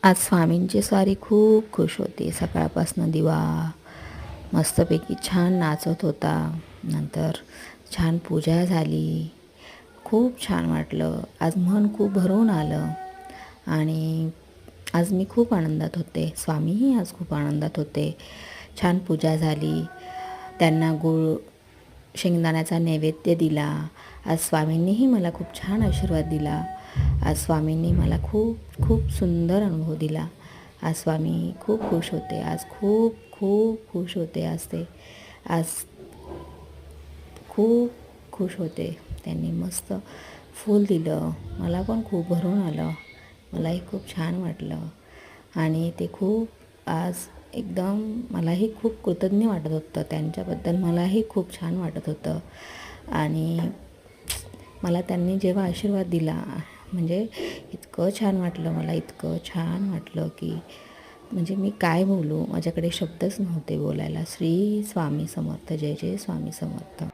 आज स्वामींची स्वारी खूप खुश होती. सकाळपासून दिवा मस्तपैकी छान नाचत होता. नंतर छान पूजा झाली. खूप छान वाटलं. आज मन खूप भरून आलं आणि आज मी खूप आनंदात होते. स्वामीही आज खूप आनंदात होते. छान पूजा झाली. त्यांना गूळ शेंगदाण्याचा नैवेद्य दिला. आज स्वामींनीही मला खूप छान आशीर्वाद दिला. आज स्वामींनी मला खूप खूप सुंदर अनुभव दिला. आज स्वामी खूप खुश होते. आज खूप खूप खुश होते. आज खूप खुश होते. त्यांनी मस्त फूल दिलं. मला पण खूप भरून आलं. मलाही खूप छान वाटलं आणि ते खूप आज एकदम मलाही खूप कृतज्ञ वाटत होतं. त्यांच्याबद्दल मलाही खूप छान वाटत होतं आणि मला त्यांनी जेव्हा आशीर्वाद दिला म्हणजे इतकं छान वाटलं. मला इतकं छान वाटलं की म्हणजे मी काय बोलू, माझ्याकडे शब्दच नव्हते बोलायला. श्री स्वामी समर्थ. जय जय स्वामी समर्थ.